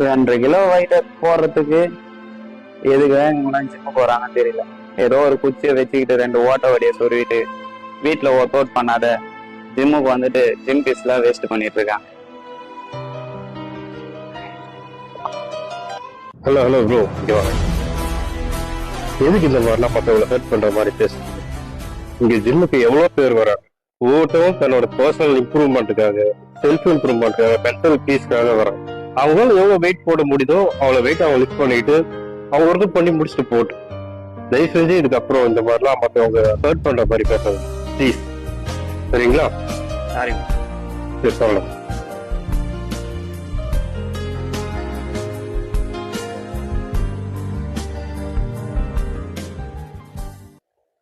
ரெண்டரை kilo weight போடுறதுக்கு எதுக்குதான் இவங்களாம் ஜிம்மு போறாங்கன்னு தெரியல. ஏதோ ஒரு குச்சியை வச்சுக்கிட்டு 2 ஓட்ட வடியை சொருவிட்டு வீட்டுல ஒர்க் அவுட் பண்ணாத ஜிம்முக்கு வந்துட்டு ஜிம் பீஸ்ல வேஸ்ட் பண்ணிட்டு இருக்காங்க. ஹலோ ப்ரோ, இங்க வாங்க. எதுக்கு இந்த மாதிரிலாம் மற்றவங்களை ஹெல்ப் பண்ற மாதிரி பேசுறீங்க? இங்க ஜிம்முக்கு எவ்வளவு பேர் வராங்க. ஒவ்வொருத்தரும் தன்னோட பர்சனல் இம்ப்ரூவ்மெண்ட்டுக்காக, செல்ஃப் இம்ப்ரூவ்மெண்ட்டுக்காக, மென்டல் பீஸ்க்காக வராங்க. அவங்களால எவ்வளவு வெயிட் போட முடியுதோ அவ்வளவு வெயிட் அவங்க லிஃப்ட் பண்ணிட்டு அவங்க ஒர்க் பண்ணி முடிச்சுட்டு போட்டு, தயவு செஞ்சு இதுக்கப்புறம் இந்த மாதிரிலாம் மற்றவங்க ஹர்ட் பண்ற மாதிரி பேசாது ப்ளீஸ். சரிங்களா? சாரி. சரி, சொல்லலாம்.